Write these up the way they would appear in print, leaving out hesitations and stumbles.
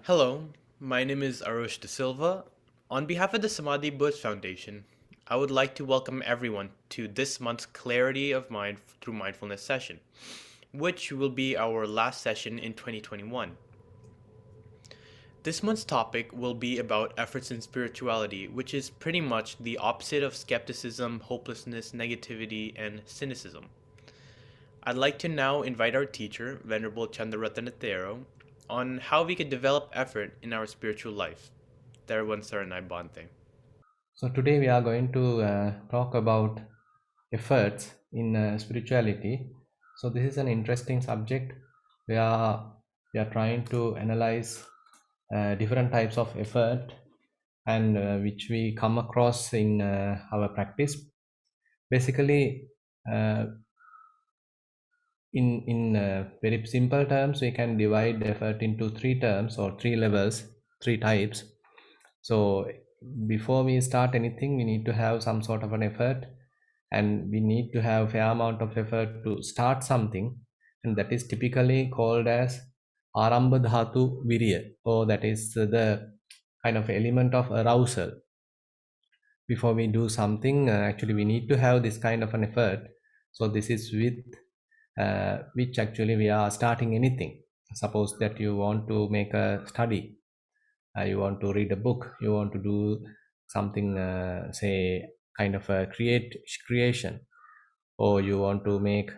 Hello, my name is Arush De Silva. On behalf of the Samadhi Buddhist Foundation, I would like to welcome everyone to this month's Clarity of Mind through Mindfulness session, which will be our last session in 2021. This month's topic will be about efforts in spirituality, which is pretty much the opposite of skepticism, hopelessness, negativity, and cynicism. I'd like to now invite our teacher, Venerable Chandarathana Thero, on how we can develop effort in our spiritual life. Thero Saranai Bante. So today we are going to talk about efforts in spirituality. So this is an interesting subject. We are trying to analyze different types of effort and which we come across in our practice. Basically, uh, in very simple terms, we can divide effort into three terms or three levels, three types. So before we start anything, we need to have some sort of an effort, and we need to have fair amount of effort to start something, and that is typically called as arambha dhatu virya, or that is the kind of element of arousal. Before we do something, actually we need to have this kind of an effort. So this is with which actually we are starting anything. Suppose that you want to make a study, you want to read a book, you want to do something, say kind of a creation, or you want to make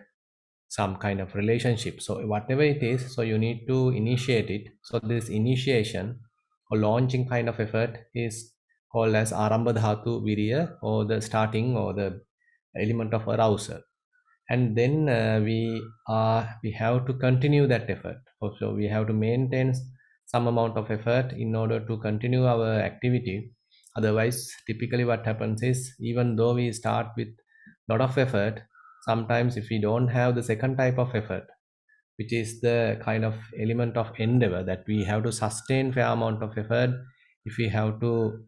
some kind of relationship. So whatever it is, so you need to initiate it. So this initiation or launching kind of effort is called as arambha dhatu virya, or the starting or the element of arousal. And then we have to continue that effort. Also we have to maintain some amount of effort in order to continue our activity. Otherwise, typically what happens is, even though we start with lot of effort, sometimes if we don't have the second type of effort, which is the kind of element of endeavor, that we have to sustain fair amount of effort if we have to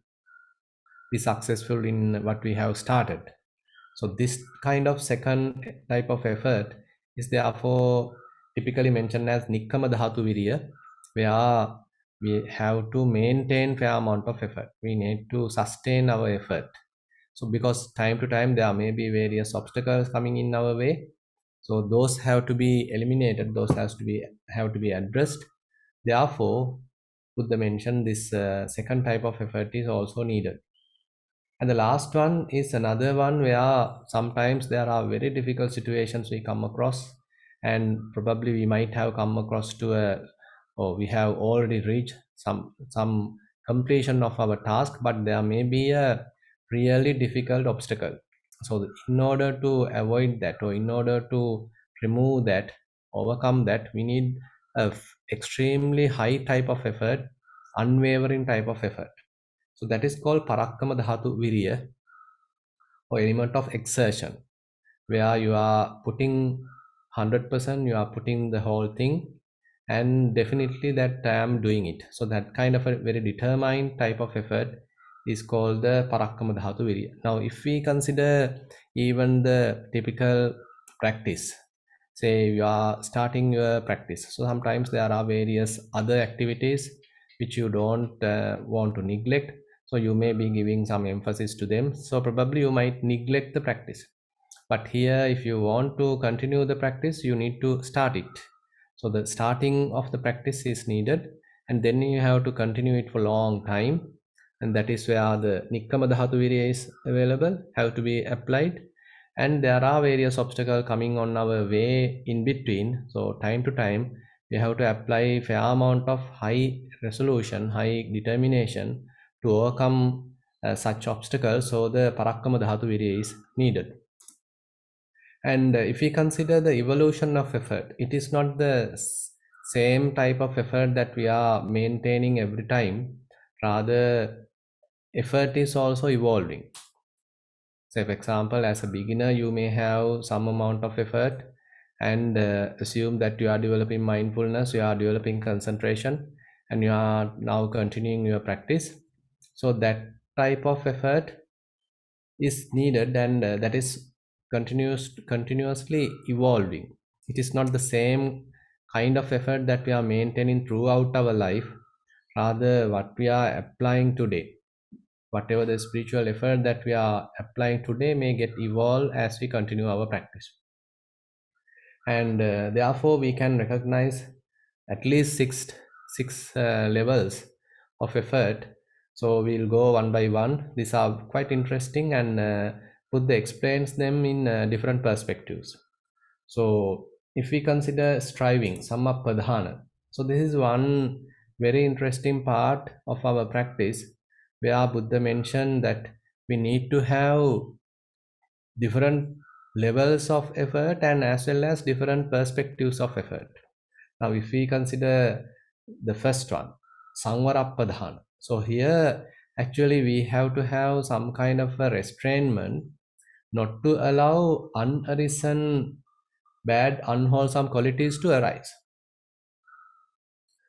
be successful in what we have started. So this kind of second type of effort is therefore typically mentioned as Nikkama Dhatu Virya, where we have to maintain fair amount of effort. We need to sustain our effort. So because time to time there may be various obstacles coming in our way, so those have to be eliminated. Those have to be addressed. Therefore, Buddha mentioned this second type of effort is also needed. And the last one is another one where sometimes there are very difficult situations we come across, and probably we might have come across to or we have already reached some completion of our task, but there may be a really difficult obstacle. So in order to avoid that, or in order to remove that, overcome that, we need a extremely high type of effort, unwavering type of effort. So that is called Parakkama Dhatu Virya, or element of exertion, where you are putting 100%, you are putting the whole thing, and definitely that I am doing it. So that kind of a very determined type of effort is called the Parakkama Dhatu Virya. Now, if we consider even the typical practice, say you are starting your practice, so sometimes there are various other activities which you don't want to neglect, so you may be giving some emphasis to them, so probably you might neglect the practice. But here, if you want to continue the practice, you need to start it. So the starting of the practice is needed, and then you have to continue it for long time, and that is where the Nikkama Dhatu Virya is available, have to be applied. And there are various obstacles coming on our way in between, so time to time we have to apply fair amount of high resolution, high determination to overcome such obstacles. So the Parakkama Dhatu Virya is needed. And if we consider the evolution of effort, it is not the same type of effort that we are maintaining every time. Rather, effort is also evolving. Say, for example, as a beginner, you may have some amount of effort, and assume that you are developing mindfulness, you are developing concentration, and you are now continuing your practice. So that type of effort is needed, and that is continuously evolving. It is not the same kind of effort that we are maintaining throughout our life. Rather, what we are applying today, whatever the spiritual effort that we are applying today may get evolved as we continue our practice. And therefore, we can recognize at least six levels of effort. So we'll go one by one. These are quite interesting, and put the explains them in different perspectives. So if we consider striving, sammapadhana, so this is one very interesting part of our practice, where Buddha mentioned that we need to have different levels of effort and as well as different perspectives of effort. Now, if we consider the first one, Samvarapadhana, so here actually we have to have some kind of a restrainment not to allow unarisen, bad, unwholesome qualities to arise.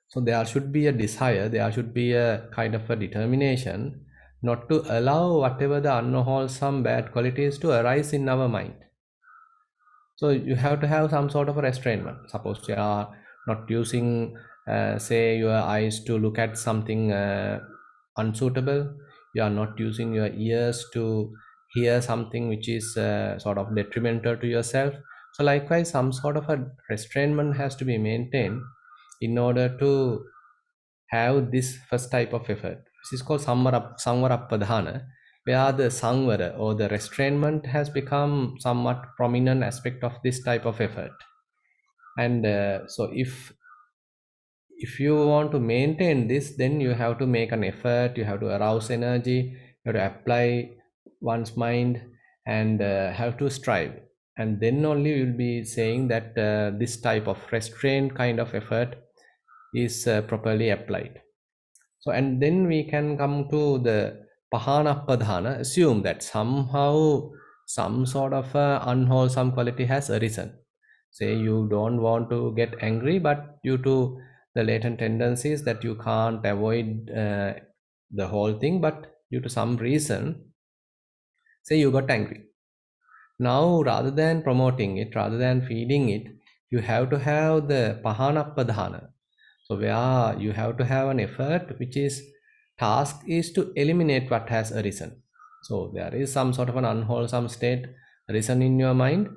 So there should be a desire, there should be a kind of a determination not to allow whatever the unwholesome, bad qualities to arise in our mind. So you have to have some sort of a restrainment. Suppose you are not using, say, your eyes to look at something unsuitable. You are not using your ears to hear something which is sort of detrimental to yourself. So likewise, some sort of a restrainment has to be maintained in order to have this first type of effort. This is called samvarapadhana, where the sangvara or the restrainment has become somewhat prominent aspect of this type of effort. And so if you want to maintain this, then you have to make an effort, you have to arouse energy, you have to apply one's mind, and have to strive. And then only you'll be saying that this type of restraint kind of effort is properly applied. So, and then we can come to the Pahana Padhana, assume that somehow some sort of unwholesome quality has arisen. Say you don't want to get angry, but due to the latent tendencies that you can't avoid the whole thing, but due to some reason, say you got angry. Now, rather than promoting it, rather than feeding it, you have to have the Pahana Padhana. So where you have to have an effort which is task is to eliminate what has arisen. So there is some sort of an unwholesome state arisen in your mind.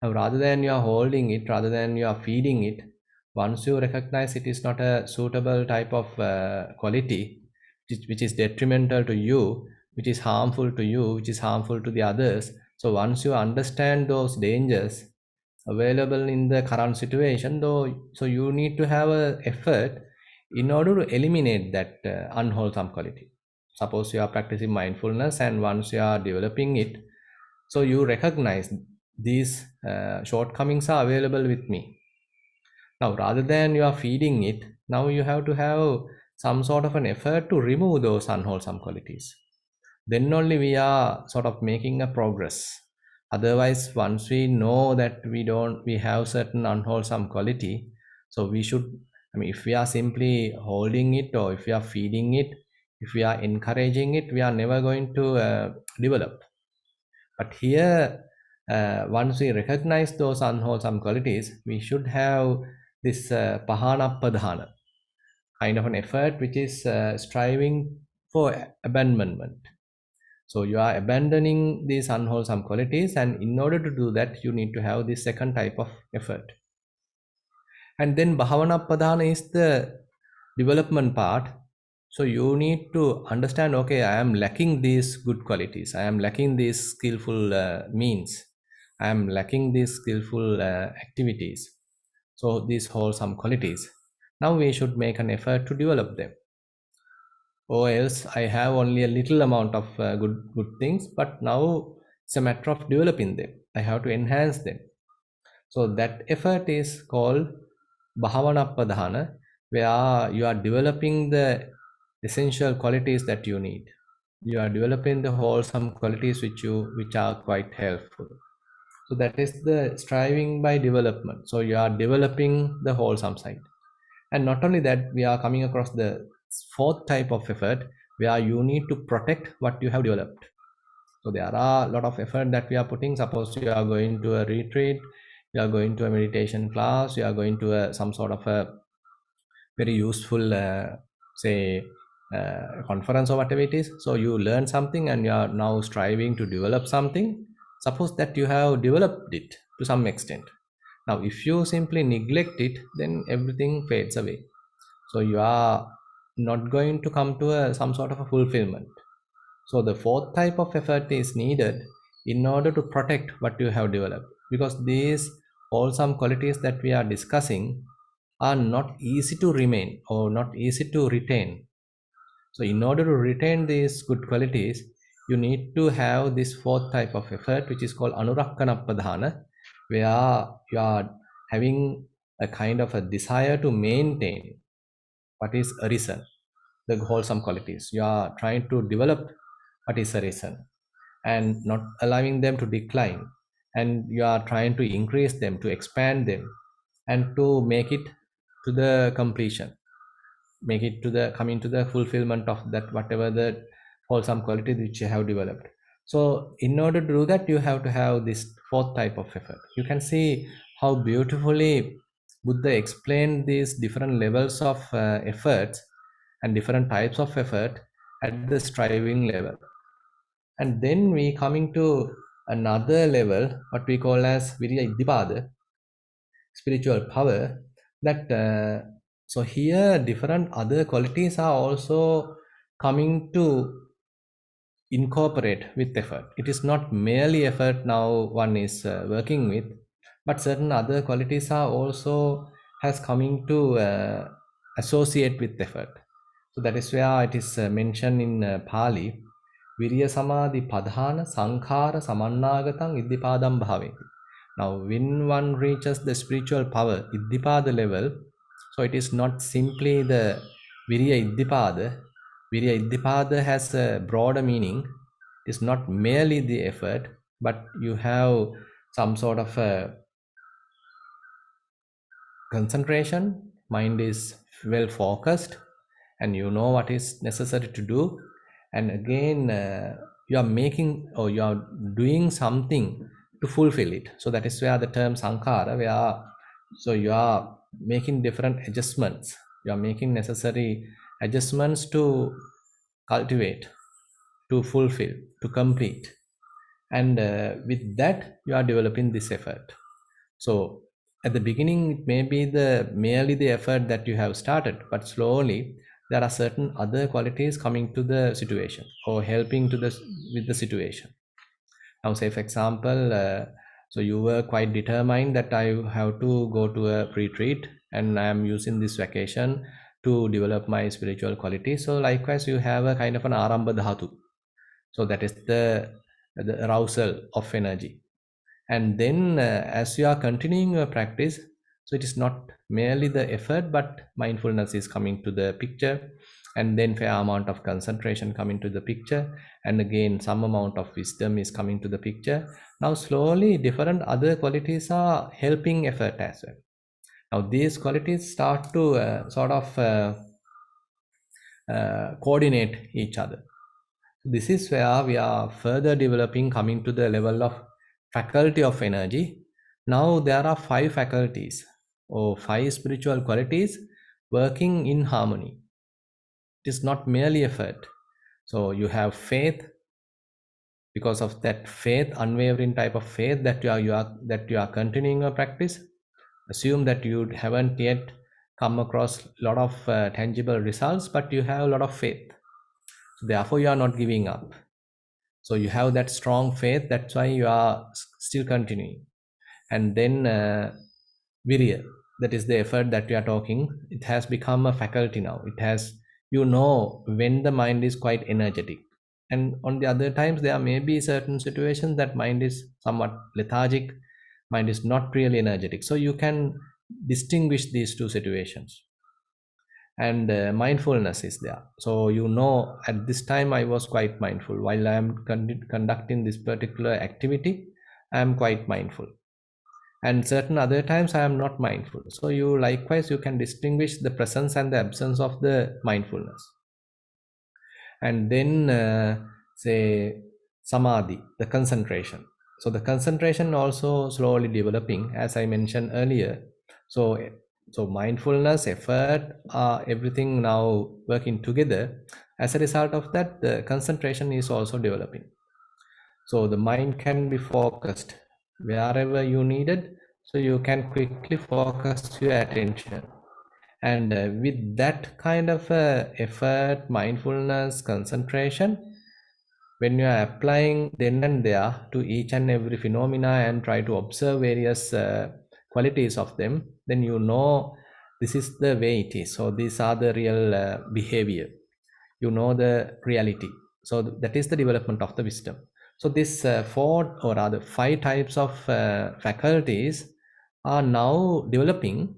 Now rather than you are holding it, rather than you are feeding it, once you recognize it is not a suitable type of quality, which is detrimental to you, which is harmful to you, which is harmful to the others. So once you understand those dangers available in the current situation, though, so you need to have a effort in order to eliminate that unwholesome quality. Suppose you are practicing mindfulness, and once you are developing it, so you recognize these shortcomings are available with me. Now rather than you are feeding it, now you have to have some sort of an effort to remove those unwholesome qualities. Then only we are sort of making a progress. Otherwise, once we know that we have certain unwholesome quality, so we should, I mean, if we are simply holding it, or if we are feeding it, if we are encouraging it, we are never going to develop. But here, once we recognize those unwholesome qualities, we should have this pahana padhana kind of an effort which is striving for abandonment. So you are abandoning these unwholesome qualities, and in order to do that, you need to have this second type of effort. And then Bhavana Padhana is the development part. So you need to understand, okay, I am lacking these good qualities. I am lacking these skillful means. I am lacking these skillful activities. So these wholesome qualities. Now we should make an effort to develop them, or else I have only a little amount of good things, but now it's a matter of developing them. I have to enhance them. So that effort is called Bhavana Padhana, where you are developing the essential qualities that you need. You are developing the wholesome qualities which are quite helpful. So that is the striving by development. So you are developing the wholesome side. And not only that, we are coming across the fourth type of effort, where you need to protect what you have developed. So there are a lot of effort that we are putting. Suppose you are going to a retreat, you are going to a meditation class, you are going to some sort of a very useful say a conference or whatever it is. So you learn something and you are now striving to develop something. Suppose that you have developed it to some extent. Now if you simply neglect it, then everything fades away. So you are not going to come to some sort of a fulfillment. So the fourth type of effort is needed in order to protect what you have developed, because these wholesome qualities that we are discussing are not easy to remain or not easy to retain. So in order to retain these good qualities, you need to have this fourth type of effort, which is called anurakkanappadhana, where you are having a kind of a desire to maintain what is arisen, the wholesome qualities. You are trying to develop what is arisen and not allowing them to decline. And you are trying to increase them, to expand them, and to make it to the completion, make it to the coming to the fulfillment of that whatever the wholesome quality which you have developed. So in order to do that, you have to have this fourth type of effort. You can see how beautifully Buddha explained these different levels of efforts and different types of effort at the striving level. And then we coming to another level, what we call as Virya Iddhipada, spiritual power. That so here different other qualities are also coming to incorporate with effort. It is not merely effort now one is working with, but certain other qualities are also has coming to associate with effort. So that is where it is mentioned in Pali, Virya Samadhi Padhana Sankhara Samannagatam Iddhipadam Bhaveti. Now, when one reaches the spiritual power, Iddhipada level, so it is not simply the Virya Iddhipada. Virya Iddhipada has a broader meaning. It is not merely the effort, but you have some sort of a concentration, mind is well focused, and you know what is necessary to do. And again, you are making or you are doing something to fulfill it. So that is where the term sankhara, where so you are making different adjustments, you are making necessary adjustments to cultivate, to fulfill, to complete. And with that you are developing this effort. So at the beginning, it may be the merely the effort that you have started, but slowly there are certain other qualities coming to the situation or helping to the with the situation. Now, say for example, so you were quite determined that I have to go to a retreat, and I am using this vacation to develop my spiritual quality. So likewise, you have a kind of an arambha dhatu. So that is the arousal of energy. And then as you are continuing your practice, so it is not merely the effort, but mindfulness is coming to the picture, and then fair amount of concentration coming to the picture, and again some amount of wisdom is coming to the picture. Now slowly different other qualities are helping effort as well. Now these qualities start to coordinate each other. This is where we are further developing, coming to the level of faculty of energy. Now there are 5 faculties or 5 spiritual qualities working in harmony. It is not merely effort. So you have faith. Because of that faith, unwavering type of faith that you are continuing your practice. Assume that you haven't yet come across a lot of tangible results, but you have a lot of faith. So therefore, you are not giving up. So you have that strong faith, that's why you are still continuing. And then virya, that is the effort that we are talking, it has become a faculty now. It has, you know, when the mind is quite energetic, and on the other times there may be certain situations that mind is somewhat lethargic, mind is not really energetic. So you can distinguish these two situations. And mindfulness is there. So you know, at this time I was quite mindful while I am conducting this particular activity. I am quite mindful, and certain other times I am not mindful. So you likewise you can distinguish the presence and the absence of the mindfulness. And then say samadhi, the concentration. So the concentration also slowly developing, as I mentioned earlier. So So mindfulness, effort, everything now working together. As a result of that, the concentration is also developing. So the mind can be focused wherever you need it, so you can quickly focus your attention. And with that kind of effort, mindfulness, concentration, when you are applying then and there to each and every phenomena and try to observe various qualities of them, then you know this is the way it is. So these are the real behavior. You know the reality. So that is the development of the wisdom. So this four or rather five types of faculties are now developing,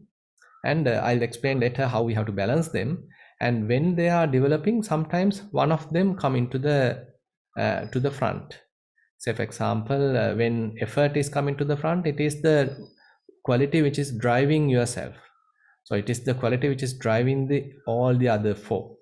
and I'll explain later how we have to balance them. And when they are developing, sometimes one of them come into the to the front. Say for example, when effort is coming to the front, it is the quality which is driving yourself. So it is the quality which is driving the all the other four.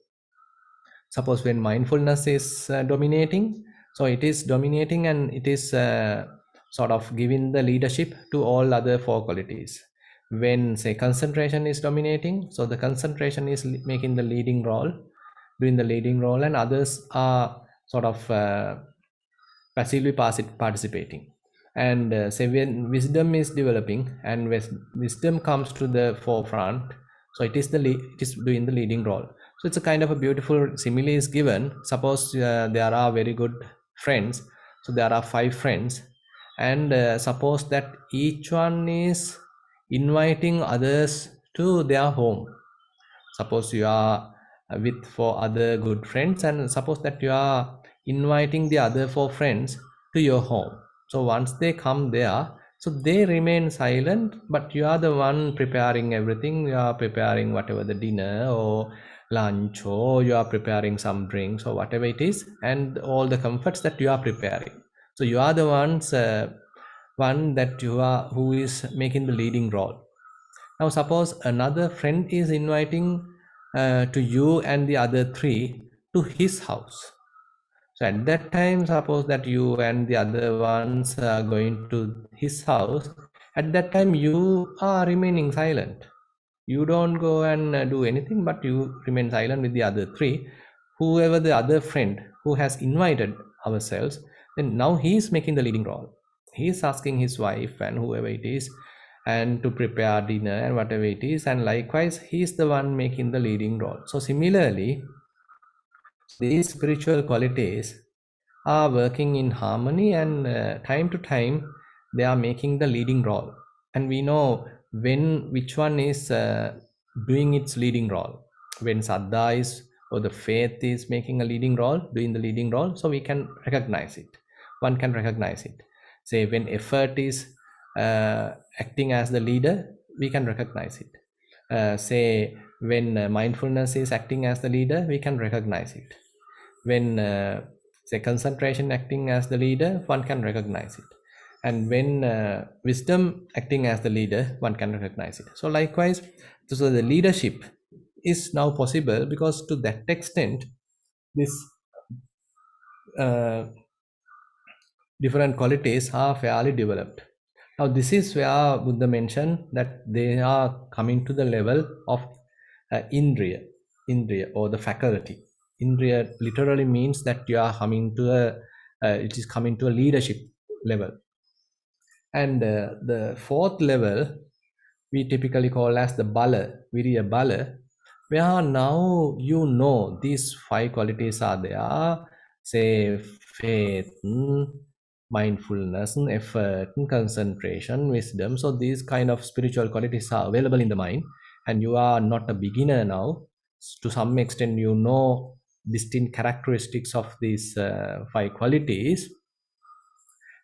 Suppose when mindfulness is dominating, so it is dominating and it is sort of giving the leadership to all other four qualities. When say concentration is dominating, so the concentration is making the leading role, doing the leading role, and others are sort of passively participating. And say when wisdom is developing and wisdom comes to the forefront, so it is it is doing the leading role. So it's a kind of a beautiful simile is given. Suppose there are very good friends, so there are five friends, and suppose that each one is inviting others to their home. Suppose you are with four other good friends, and suppose that you are inviting the other four friends to your home. So once they come there, so they remain silent, but you are the one preparing everything. You are preparing whatever the dinner or lunch, or you are preparing some drinks or whatever it is, and all the comforts that you are preparing. So you are the one that you are who is making the leading role. Now, suppose another friend is inviting to you and the other three to his house. So at that time, suppose that you and the other ones are going to his house. At that time, you are remaining silent. You don't go and do anything, but you remain silent with the other three. Whoever the other friend who has invited ourselves, then now he is making the leading role. He is asking his wife and whoever it is, and to prepare dinner and whatever it is, and likewise he is the one making the leading role. So similarly, these spiritual qualities are working in harmony, and time to time they are making the leading role, and we know when which one is doing its leading role. When saddha is, or the faith is making a leading role, doing the leading role, so we can recognize it. One can recognize it. Say when effort is acting as the leader, we can recognize it. Say when mindfulness is acting as the leader, we can recognize it. When say concentration acting as the leader, one can recognize it. And when wisdom acting as the leader, one can recognize it. So likewise, so the leadership is now possible, because to that extent this uh, different qualities are fairly developed. Now this is where Buddha mentioned that they are coming to the level of indriya or the faculty. Indriya literally means that you are coming to it is coming to a leadership level. And the fourth level we typically call as the bala, viriya bala, where now you know these five qualities are there. Say faith, mindfulness, effort, concentration, wisdom. So these kind of spiritual qualities are available in the mind, and you are not a beginner now. To some extent, you know distinct characteristics of these five qualities,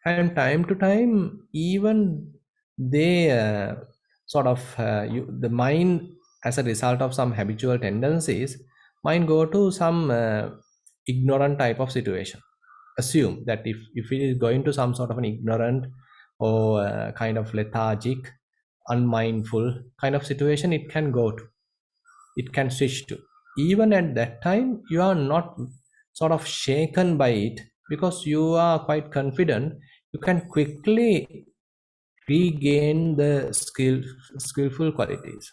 and time to time, even they sort of the mind, as a result of some habitual tendencies, mind go to some ignorant type of situation. Assume that if it is going to some sort of an ignorant or kind of lethargic, unmindful kind of situation, it can go to, it can switch to. Even at that time, you are not sort of shaken by it, because you are quite confident you can quickly regain the skillful qualities.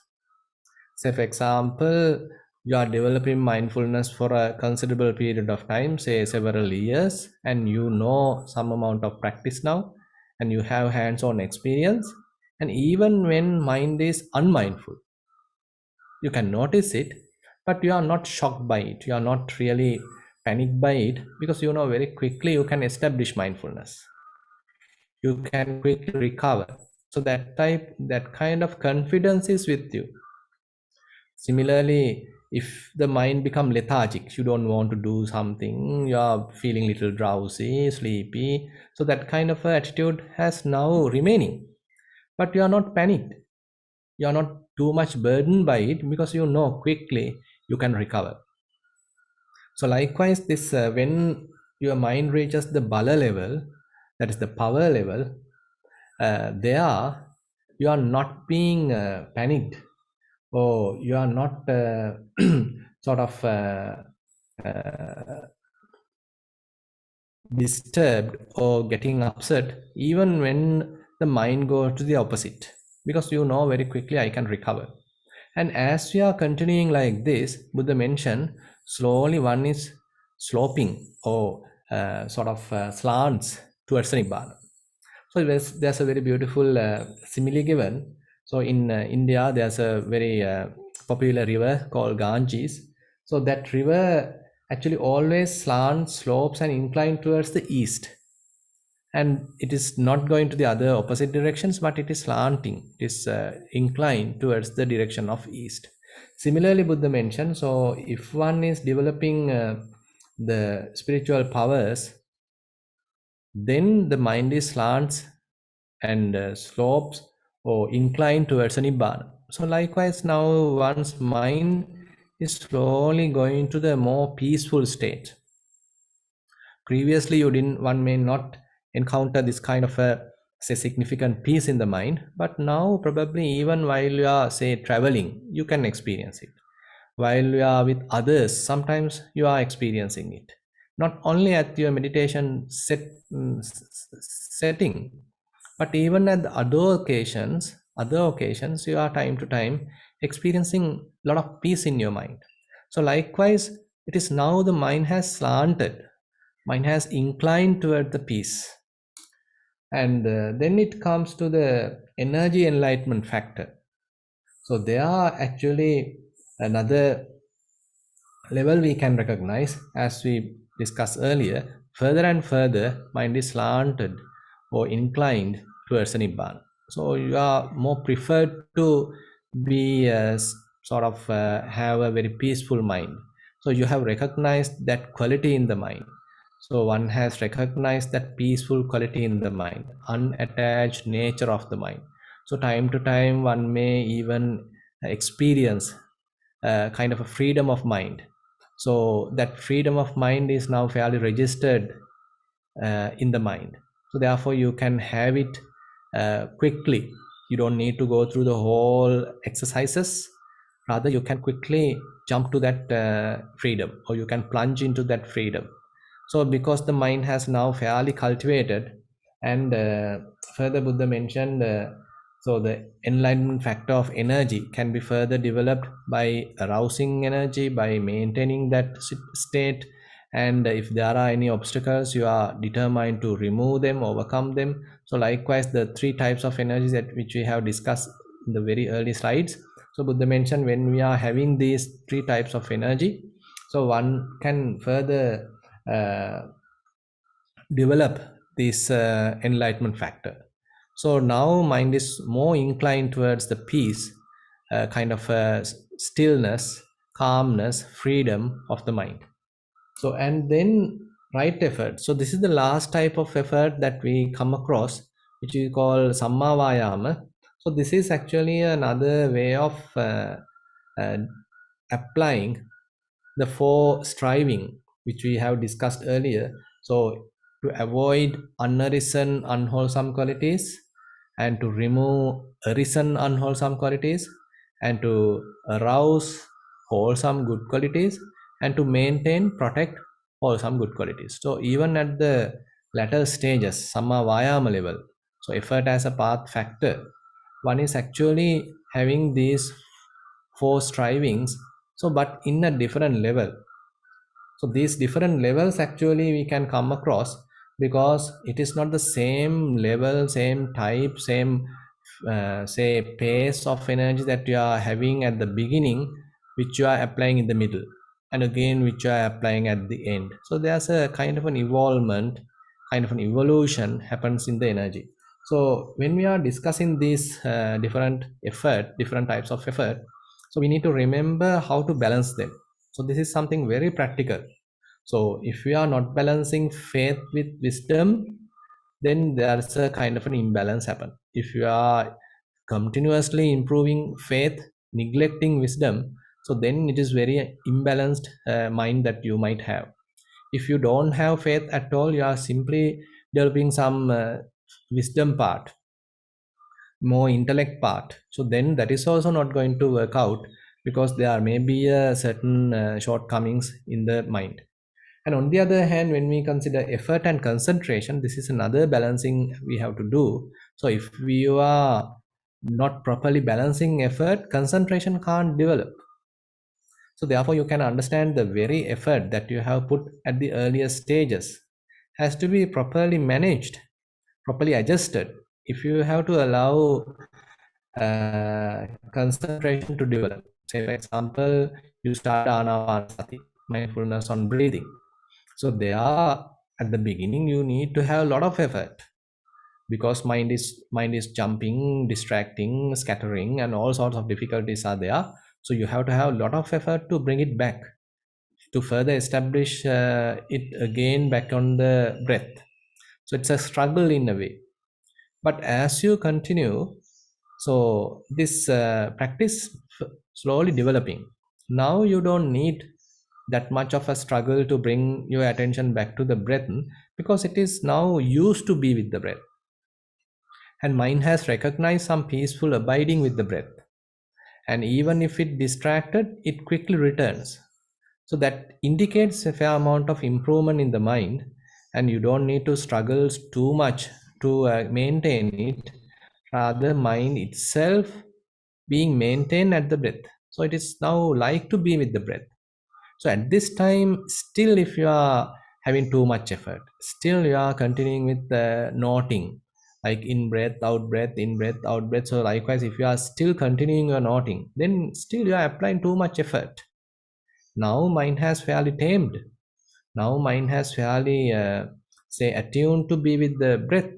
Say, for example, you are developing mindfulness for a considerable period of time, say several years, and you know some amount of practice now, and you have hands on experience. And even when mind is unmindful, you can notice it, but you are not shocked by it. You are not really panicked by it because you know very quickly you can establish mindfulness. You can quickly recover. So that kind of confidence is with you. Similarly, if the mind become lethargic, you don't want to do something, you are feeling little drowsy, sleepy. So that kind of attitude has now remaining, but you are not panicked. You are not too much burdened by it because you know quickly you can recover. So likewise, this when your mind reaches the bala level, that is the power level, there you are not being panicked, or you are not sort of disturbed or getting upset even when the mind goes to the opposite, because you know very quickly I can recover. And as we are continuing like this, Buddha mentioned slowly one is sloping or sort of slants towards the Nibbana. So there's a very beautiful simile given. So in India, there's a very popular river called Ganges. So that river actually always slants, slopes, and incline towards the east. And it is not going to the other opposite directions, but it is slanting. It is inclined towards the direction of east. Similarly, Buddha mentioned. So if one is developing the spiritual powers, then the mind is slants and slopes or inclined towards a nibbana. So likewise, now one's mind is slowly going to the more peaceful state. Previously, one may not encounter this kind of a say significant peace in the mind, but now probably even while you are say traveling, you can experience it. While you are with others, sometimes you are experiencing it. Not only at your meditation setting, but even at the other occasions, you are time to time experiencing a lot of peace in your mind. So likewise, it is now the mind has slanted, mind has inclined toward the peace. And then it comes to the energy enlightenment factor. So there are actually another level we can recognize, as we discussed earlier. Further and further, mind is slanted or inclined towards a nibbana. So you are more preferred to be sort of have a very peaceful mind. So you have recognized that quality in the mind. So one has recognized that peaceful quality in the mind, unattached nature of the mind. So time to time, one may even experience kind of a freedom of mind. So that freedom of mind is now fairly registered in the mind. So therefore, you can have it quickly. You don't need to go through the whole exercises. Rather, you can quickly jump to that freedom, or you can plunge into that freedom. So because the mind has now fairly cultivated, and further Buddha mentioned, so the enlightenment factor of energy can be further developed by arousing energy, by maintaining that state. And if there are any obstacles, you are determined to remove them, overcome them. So likewise, the three types of energies that which we have discussed in the very early slides. So Buddha mentioned when we are having these three types of energy, so one can further develop this enlightenment factor. So now mind is more inclined towards the peace, kind of stillness, calmness, freedom of the mind. So and then right effort. So this is the last type of effort that we come across, which we call samma vayama. So this is actually another way of uh, applying the four striving which we have discussed earlier. So to avoid unarisen unwholesome qualities, and to remove arisen unwholesome qualities, and to arouse wholesome good qualities, and to maintain, protect wholesome good qualities. So even at the latter stages, samma vayama level, so effort as a path factor, one is actually having these 4 strivings, so but in a different level. So these different levels actually we can come across, because it is not the same level, same type, same say pace of energy that you are having at the beginning, which you are applying in the middle, and again which you are applying at the end. So there's a kind of an evolvement, kind of an evolution happens in the energy. So when we are discussing these different types of effort, so we need to remember how to balance them. So this is something very practical. So if we are not balancing faith with wisdom, then there's a kind of an imbalance happen. If you are continuously improving faith, neglecting wisdom, so then it is very imbalanced mind that you might have. If you don't have faith at all, you are simply developing some wisdom part, more intellect part, so then that is also not going to work out, because there may be a certain shortcomings in the mind. And on the other hand, when we consider effort and concentration, this is another balancing we have to do. So if we are not properly balancing effort, concentration can't develop. So therefore you can understand the very effort that you have put at the earlier stages has to be properly managed, properly adjusted, if you have to allow concentration to develop. Say for example, you start anapanasati, mindfulness on breathing. So there, at the beginning, you need to have a lot of effort, because mind is jumping, distracting, scattering, and all sorts of difficulties are there. So you have to have a lot of effort to bring it back, to further establish it again back on the breath. So it's a struggle in a way. But as you continue, so this practice slowly developing. Now you don't need that much of a struggle to bring your attention back to the breath, because it is now used to be with the breath, and mind has recognized some peaceful abiding with the breath, and even if it distracted, it quickly returns. So that indicates a fair amount of improvement in the mind, and you don't need to struggle too much to maintain it. Rather, mind itself being maintained at the breath. So it is now like to be with the breath. So at this time, still if you are having too much effort, still you are continuing with the noting, like in breath, out breath, in breath, out breath. So likewise, if you are still continuing your noting, then still you are applying too much effort. Now mind has fairly tamed. Now mind has fairly, say, attuned to be with the breath.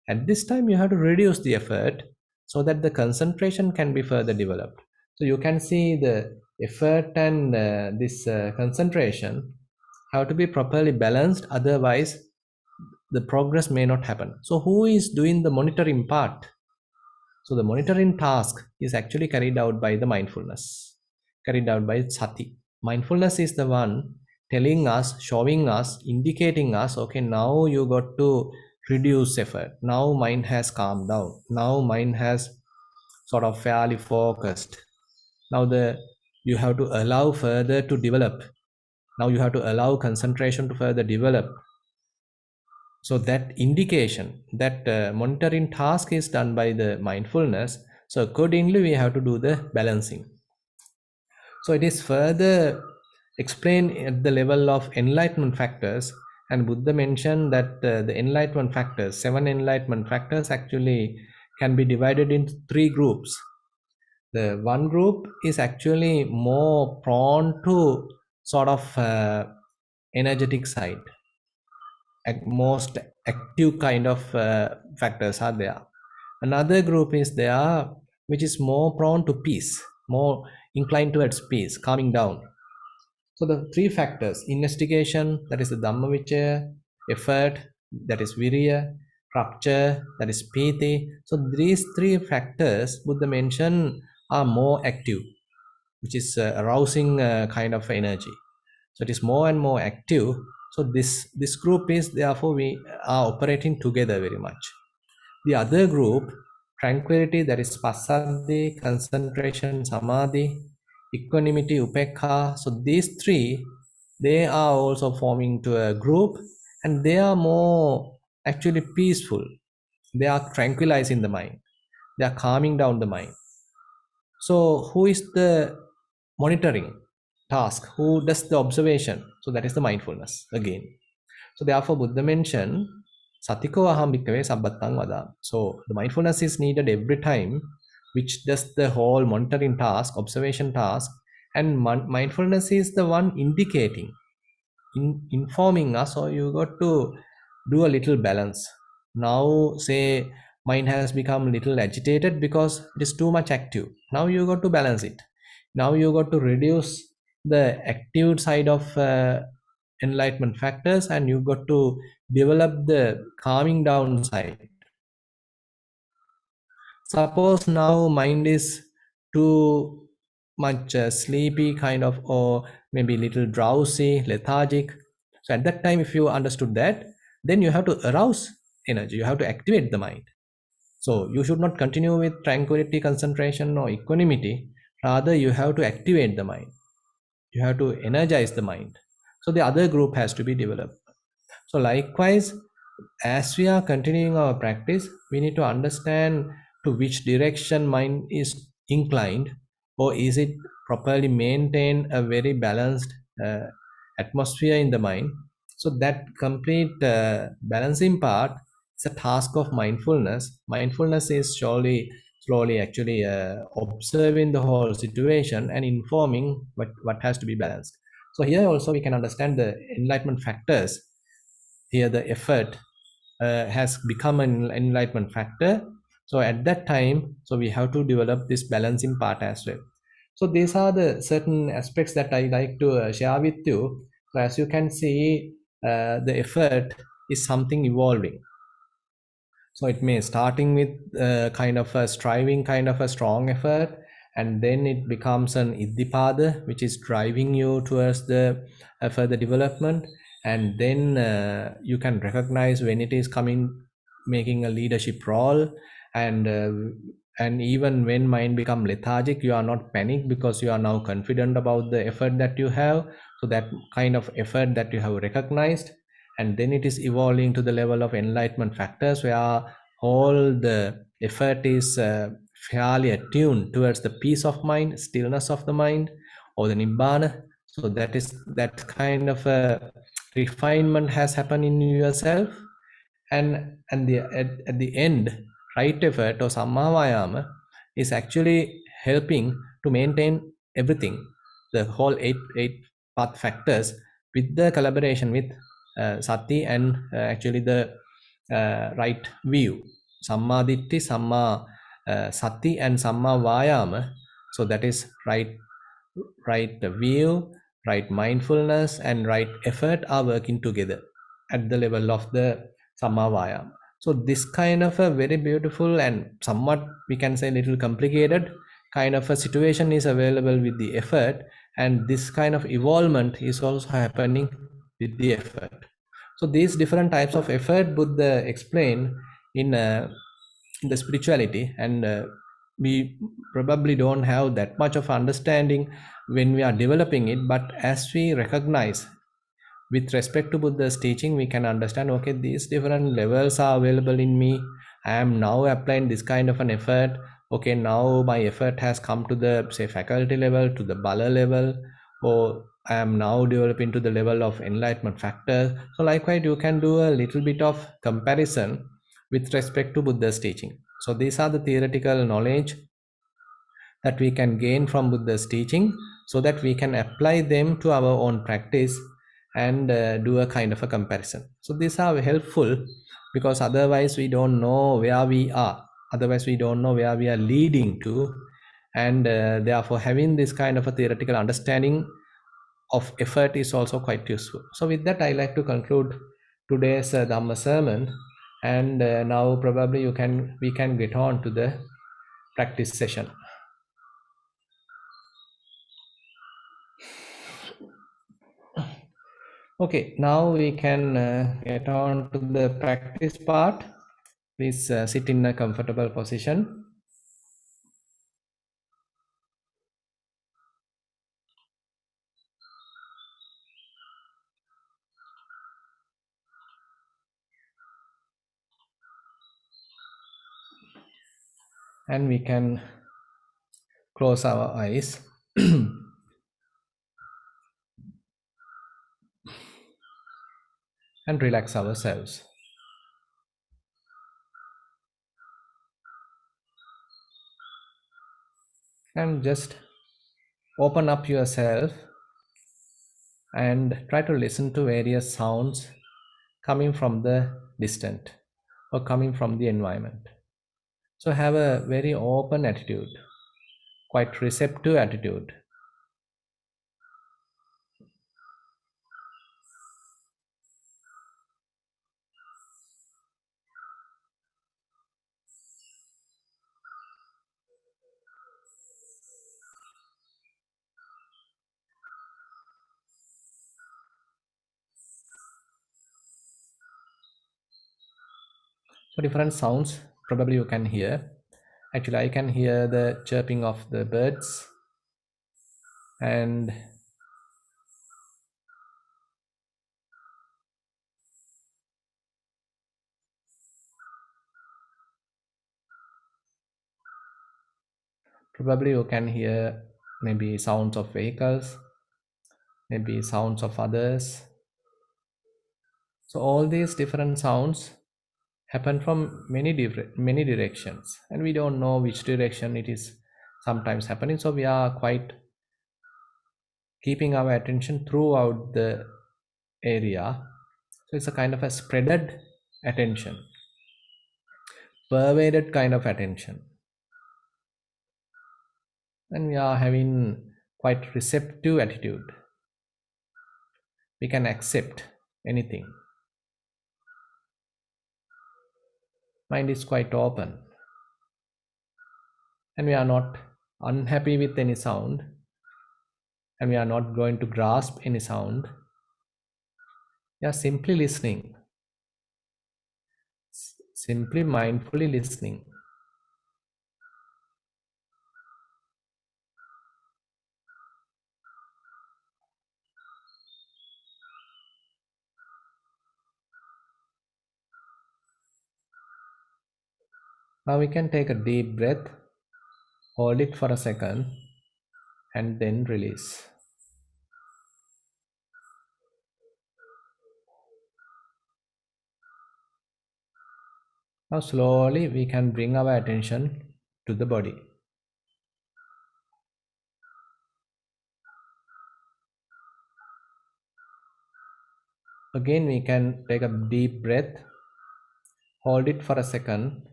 At this time, you have to reduce the effort so that the concentration can be further developed. So you can see the effort and this concentration have to be properly balanced. Otherwise, the progress may not happen. So who is doing the monitoring part? So the monitoring task is actually carried out by the mindfulness, carried out by sati. Mindfulness is the one telling us, showing us, indicating us, okay, now you got to reduce effort. Now mind has calmed down. Now mind has sort of fairly focused. Now you have to allow further to develop. Now you have to allow concentration to further develop. So that indication, that monitoring task is done by the mindfulness. So accordingly, we have to do the balancing. So it is further explained at the level of enlightenment factors. And Buddha mentioned that the enlightenment factors, 7 enlightenment factors, actually can be divided into 3 groups. The one group is actually more prone to sort of energetic side, most active kind of factors are there. Another group is there which is more prone to peace, more inclined towards peace, calming down. So the 3 factors: investigation, that is the Dhammavicaya; effort, that is Virya; rapture, that is Piti. So these 3 factors Buddha mentioned are more active, which is arousing kind of energy. So it is more and more active. So this group is, therefore we are operating together very much. The other group, tranquility, that is passaddhi, concentration, samadhi, equanimity, upekha. So these 3, they are also forming to a group, and they are more actually peaceful. They are tranquilizing the mind. They are calming down the mind. So who is the monitoring task, who does the observation? So that is the mindfulness again. So therefore Buddha mentioned satiko aham bhikkhave sabbattang vada. So the mindfulness is needed every time, which does the whole monitoring task, observation task. And mindfulness is the one indicating, informing us, or you got to do a little balance. Now say mind has become a little agitated because it is too much active. Now you got to balance it. Now you got to reduce the active side of enlightenment factors, and you got to develop the calming down side. Suppose now mind is too much sleepy kind of, or maybe little drowsy, lethargic. So at that time, if you understood that, then you have to arouse energy, you have to activate the mind. So you should not continue with tranquility, concentration, or equanimity. Rather, you have to activate the mind, you have to energize the mind. So the other group has to be developed. So likewise, as we are continuing our practice, we need to understand to which direction mind is inclined, or is it properly maintain a very balanced uh, atmosphere in the mind. So that complete balancing part is a task of mindfulness. Mindfulness is surely slowly actually observing the whole situation and informing what has to be balanced. So here also we can understand the enlightenment factors. Here the effort has become an enlightenment factor. So at that time, so we have to develop this balancing part as well. So these are the certain aspects that I like to share with you. So as you can see, the effort is something evolving. So it may starting with kind of a striving, kind of a strong effort, and then it becomes an iddipada, which is driving you towards the further development. And then you can recognize when it is coming, making a leadership role. And even when mind become lethargic, you are not panicked because you are now confident about the effort that you have. So that kind of effort that you have recognized, and then it is evolving to the level of enlightenment factors, where all the effort is fairly attuned towards the peace of mind, stillness of the mind, or the nibbana. So that is that kind of a refinement has happened in yourself. And at the end, right effort or sammavayama is actually helping to maintain everything, the whole eight path factors, with the collaboration with sati, and actually the right view, samma ditti, samma sati, and samma vayama. So that is right view, right mindfulness, and right effort are working together at the level of the samavayam. So this kind of a very beautiful and somewhat, we can say, little complicated kind of a situation is available with the effort, and this kind of evolvement is also happening with the effort. So these different types of effort Buddha explain in the spirituality, and we probably don't have that much of understanding when we are developing it. But as we recognize with respect to Buddha's teaching, we can understand, okay, these different levels are available in me. I am now applying this kind of an effort. Okay, now my effort has come to the, say, faculty level, to the bala level, or I am now developing to the level of enlightenment factor. So likewise, you can do a little bit of comparison with respect to Buddha's teaching. So these are the theoretical knowledge that we can gain from Buddha's teaching, so that we can apply them to our own practice and do a kind of a comparison. So these are helpful, because otherwise we don't know where we are, otherwise we don't know where we are leading to. And therefore having this kind of a theoretical understanding of effort is also quite useful. So with that, I like to conclude today's Dhamma sermon, and now probably we can get on to the practice session. Okay, now we can get on to the practice part. Please sit in a comfortable position. And we can close our eyes and relax ourselves. And just open up yourself and try to listen to various sounds coming from the distant or coming from the environment. So have a very open attitude, quite receptive attitude. So different sounds probably you can hear. Actually, I can hear the chirping of the birds, and probably you can hear maybe sounds of vehicles, maybe sounds of others. So all these different sounds happen from many directions, and we don't know which direction it is sometimes happening. So we are quite keeping our attention throughout the area. So it's a kind of a spreaded attention, pervaded kind of attention, and we are having quite receptive attitude. We can accept anything. Mind is quite open, and we are not unhappy with any sound, and we are not going to grasp any sound. We are simply listening, simply mindfully listening. Now we can take a deep breath, hold it for a second, and then release. Now slowly we can bring our attention to the body. Again, we can take a deep breath, hold it for a second,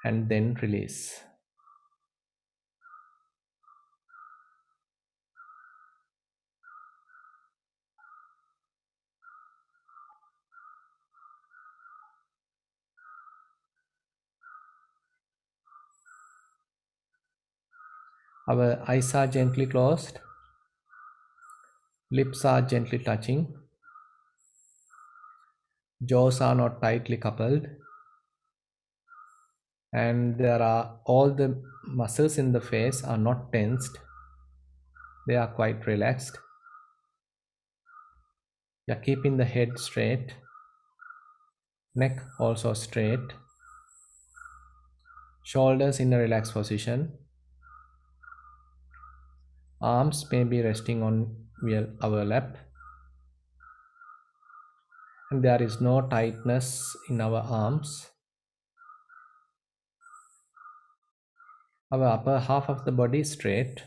and then release. Our eyes are gently closed, lips are gently touching, jaws are not tightly coupled, and there are all the muscles in the face are not tensed. They are quite relaxed. You are keeping the head straight, neck also straight, shoulders in a relaxed position, arms may be resting on our lap, and there is no tightness in our arms. Our upper half of the body is straight,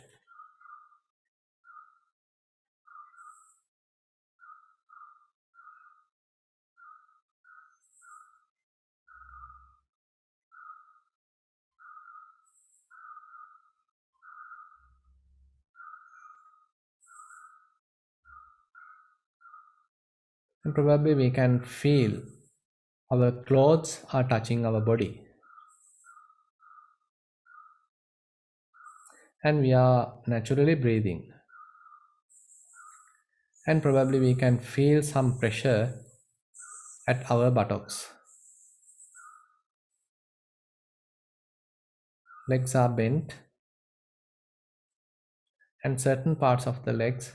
and probably we can feel our clothes are touching our body, and we are naturally breathing, and probably we can feel some pressure at our buttocks. Legs are bent, and certain parts of the legs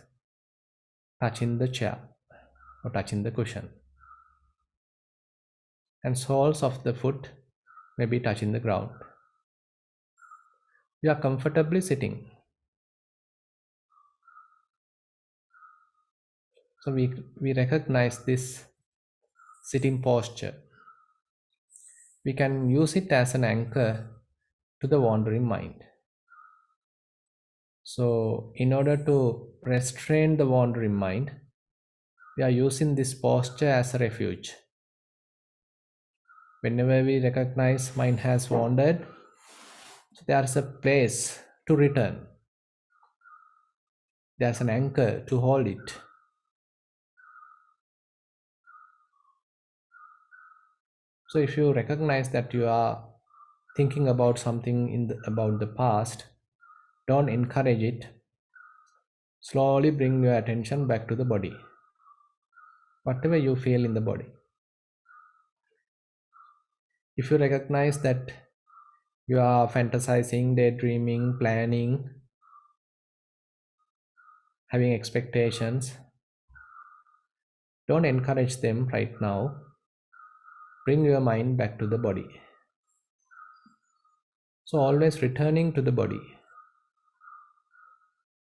touching the chair or touching the cushion, and soles of the foot may be touching the ground. We are comfortably sitting. So we recognize this sitting posture. We can use it as an anchor to the wandering mind. So, in order to restrain the wandering mind, we are using this posture as a refuge. Whenever we recognize mind has wandered, so there is a place to return. There's an anchor to hold it. So, if you recognize that you are thinking about something about the past, don't encourage it. Slowly bring your attention back to the body, whatever you feel in the body. If you recognize that you are fantasizing, daydreaming, planning, having expectations, don't encourage them right now. Bring your mind back to the body. So, always returning to the body.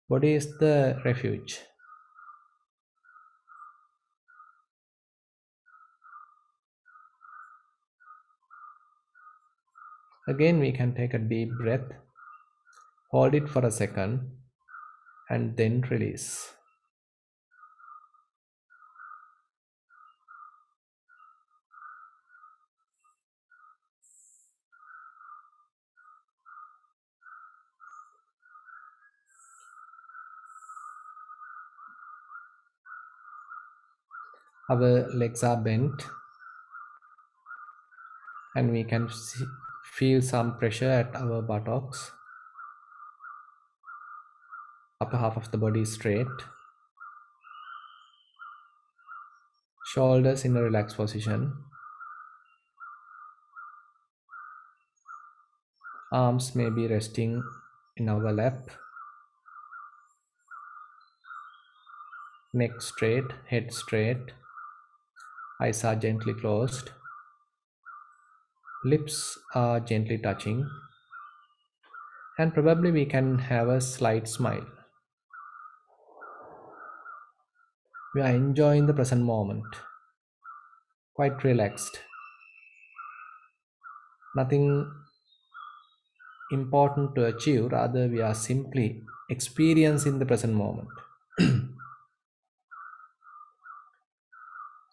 Body is the refuge. Again, we can take a deep breath, hold it for a second, and then release. Our legs are bent, and we can feel some pressure at our buttocks. Upper half of the body is straight, shoulders in a relaxed position, arms may be resting in our lap, neck straight, head straight, eyes are gently closed, lips are gently touching, and probably we can have a slight smile. We are enjoying the present moment, quite relaxed. Nothing important to achieve, rather, we are simply experiencing the present moment.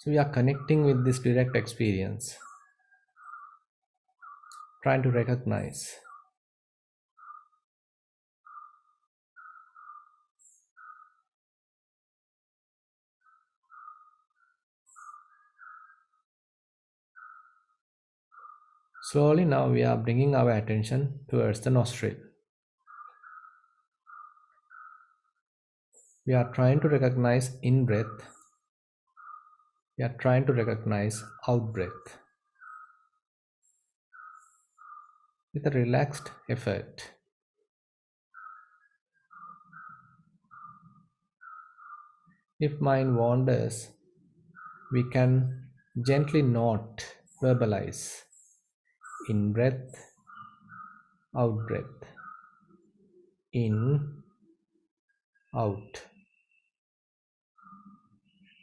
So, we are connecting with this direct experience, trying to recognize. Slowly, now we are bringing our attention towards the nostril. We are trying to recognize in breath, we are trying to recognize out breath with a relaxed effort. If mind wanders, we can gently note, verbalize in breath, out breath, in, out.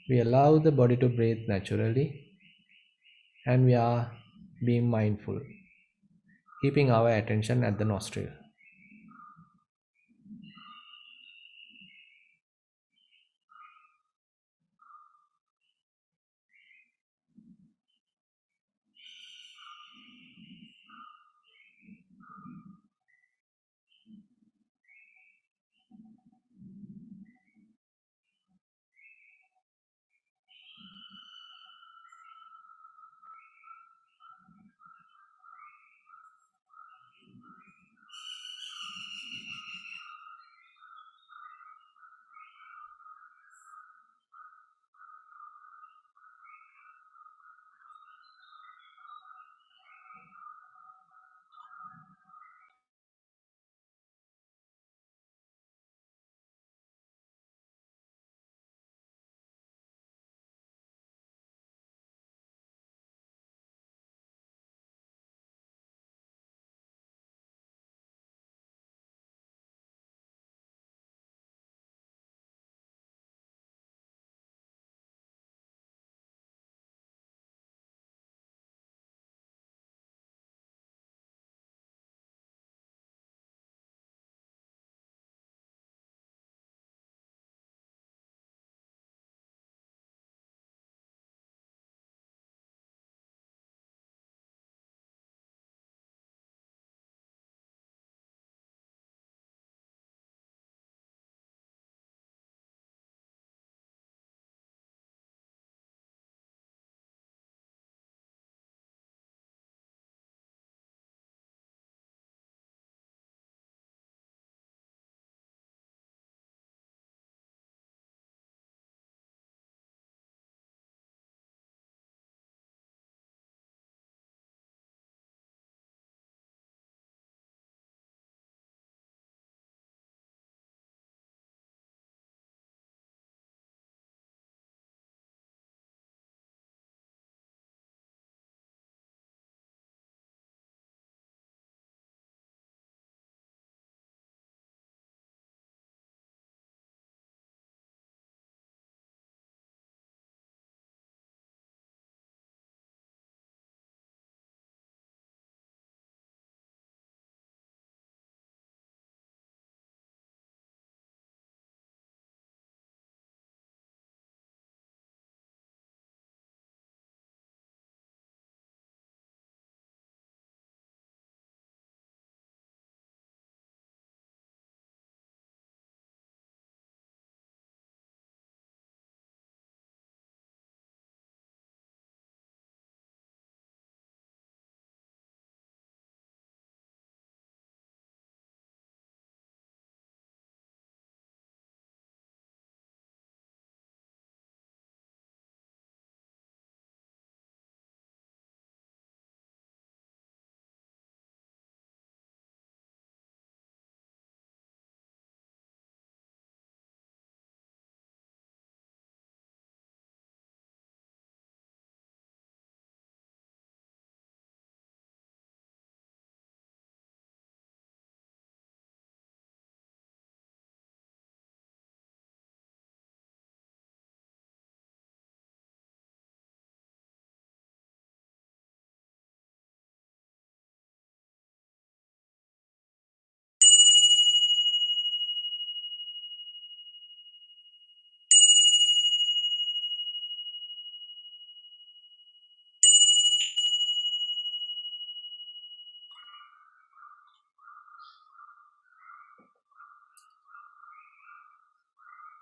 We allow the body to breathe naturally, and we are being mindful, keeping our attention at the nostril.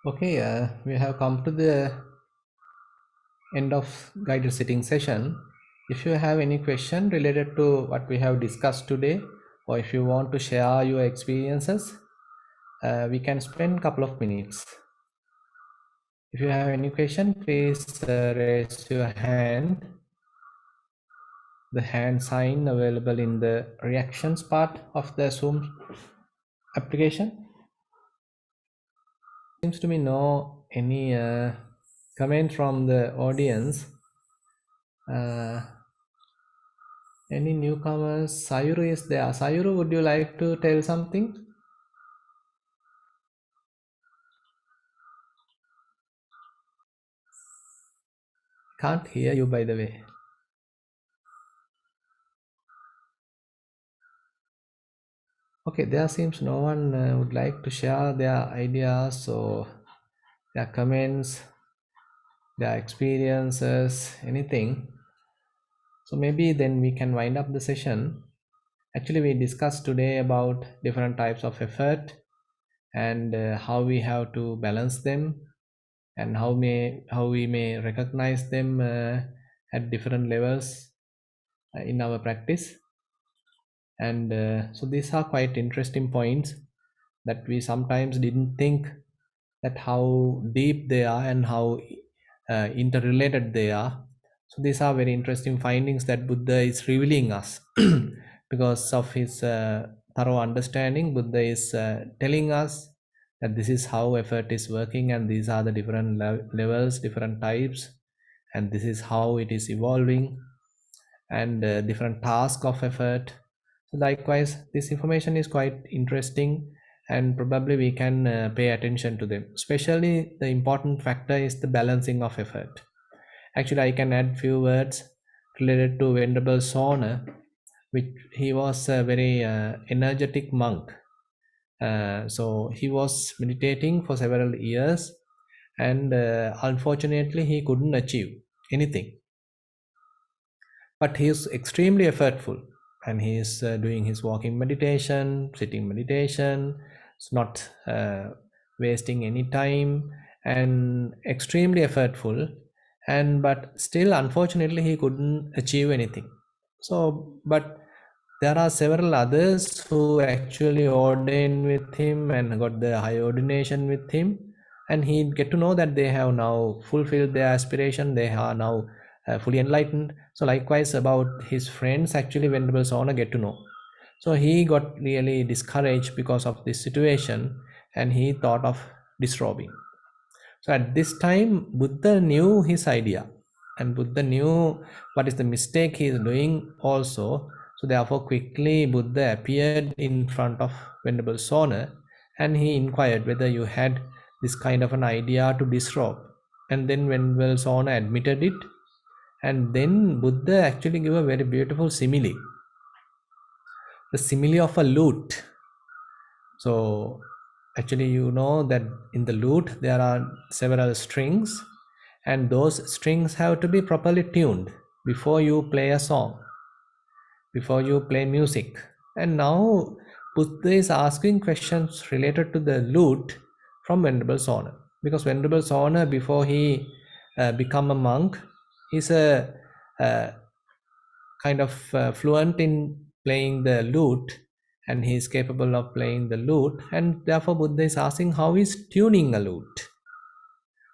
Okay, we have come to the end of guided sitting session. If you have any question related to what we have discussed today, or if you want to share your experiences, we can spend a couple of minutes. If you have any question, please raise your hand. The hand sign available in the reactions part of the Zoom application. Seems to me no any comment from the audience. Any newcomers? Sayuru is there. Sayuru, would you like to tell something? Can't hear you, by the way. Okay, there seems no one would like to share their ideas or their comments, their experiences, anything. So maybe then we can wind up the session. Actually, we discussed today about different types of effort and how we have to balance them, and how we may recognize them at different levels in our practice. And so these are quite interesting points that we sometimes didn't think that how deep they are and how interrelated they are. So these are very interesting findings that Buddha is revealing us. Because of his thorough understanding, Buddha is telling us that this is how effort is working, and these are the different levels, different types, and this is how it is evolving, and different task of effort. So likewise, this information is quite interesting, and probably we can pay attention to them. Especially the important factor is the balancing of effort. Actually, I can add few words related to Venerable Sona, which he was a very energetic monk. So he was meditating for several years, and unfortunately he couldn't achieve anything, but he is extremely effortful, and he is doing his walking meditation, sitting meditation. It's not wasting any time, and extremely effortful, and but still unfortunately he couldn't achieve anything. So but there are several others who actually ordained with him and got the high ordination with him, and he get to know that they have now fulfilled their aspiration, they are now fully enlightened. So likewise about his friends, actually Venerable Sona get to know. So he got really discouraged because of this situation, and he thought of disrobing. So at this time, Buddha knew his idea, and Buddha knew what is the mistake he is doing also. So therefore, quickly Buddha appeared in front of Venerable Sona, and he inquired whether you had this kind of an idea to disrobe. And then Venerable Sona admitted it, and then Buddha actually gave a very beautiful simile, the simile of a lute. So actually, you know that in the lute there are several strings, and those strings have to be properly tuned before you play a song, before you play music. And now Buddha is asking questions related to the lute from Venerable Sona, because Venerable Sona, before he become a monk, he's a kind of fluent in playing the lute, and he is capable of playing the lute, and therefore Buddha is asking how is tuning a lute.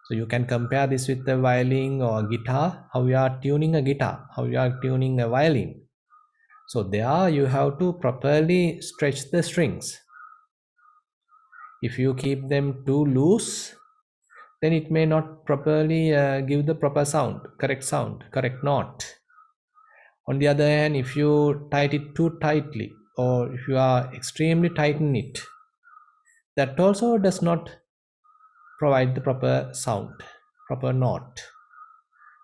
So you can compare this with the violin or guitar, how you are tuning a guitar, how you are tuning a violin. So there you have to properly stretch the strings. If you keep them too loose, then it may not properly give the proper sound, correct note. On the other hand, if you tight it too tightly, or if you are extremely tighten it, that also does not provide the proper sound, proper note.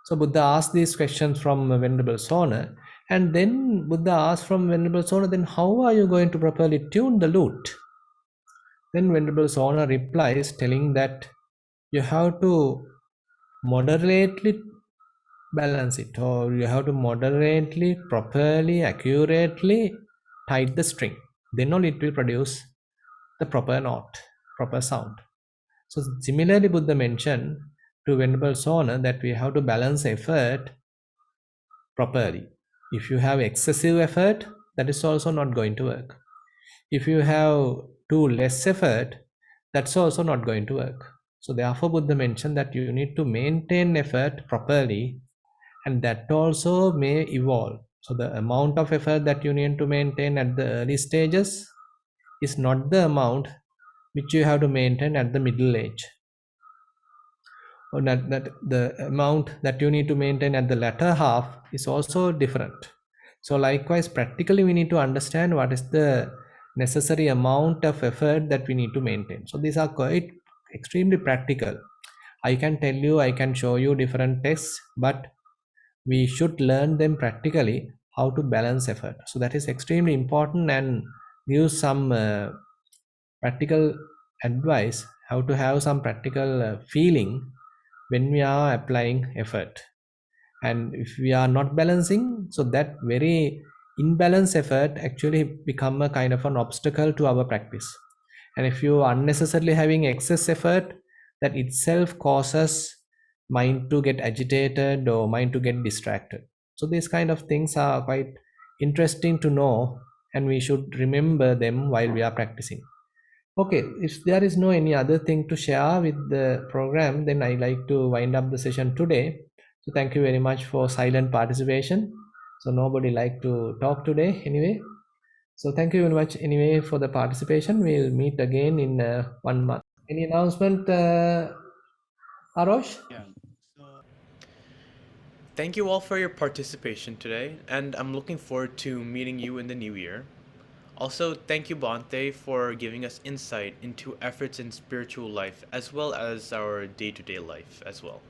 So Buddha asked these questions from Venerable Sona, and then Buddha asked from Venerable Sona, then how are you going to properly tune the lute? Then Venerable Sona replies, telling that you have to moderately balance it, or you have to moderately, properly, accurately tight the string. Then only it will produce the proper note, proper sound. So similarly, Buddha mentioned to Venerable Sona that we have to balance effort properly. If you have excessive effort, that is also not going to work. If you have too less effort, that's also not going to work. So therefore, Buddha mentioned that you need to maintain effort properly, and that also may evolve. So the amount of effort that you need to maintain at the early stages is not the amount which you have to maintain at the middle age, or that the amount that you need to maintain at the latter half is also different. So likewise, practically we need to understand what is the necessary amount of effort that we need to maintain. So these are quite extremely practical. I can tell you, I can show you different texts, but we should learn them practically how to balance effort. So that is extremely important, and gives some practical advice how to have some practical feeling when we are applying effort. And if we are not balancing, so that very imbalanced effort actually become a kind of an obstacle to our practice. And if you are unnecessarily having excess effort, that itself causes mind to get agitated or mind to get distracted. So these kind of things are quite interesting to know, and we should remember them while we are practicing. Okay, if there is no any other thing to share with the program, then I like to wind up the session today. So thank you very much for silent participation. So nobody like to talk today anyway. So thank you very much anyway for the participation. We'll meet again in 1 month. Any announcement, Arosh? Thank you all for your participation today, and I'm looking forward to meeting you in the new year. Also, thank you, Bante, for giving us insight into efforts in spiritual life as well as our day to day life as well.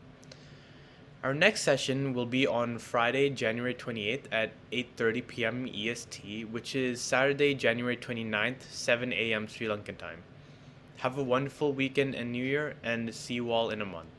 Our next session will be on Friday, January 28th at 8:30 p.m. EST, which is Saturday, January 29th, 7 a.m. Sri Lankan time. Have a wonderful weekend and New Year, and see you all in a month.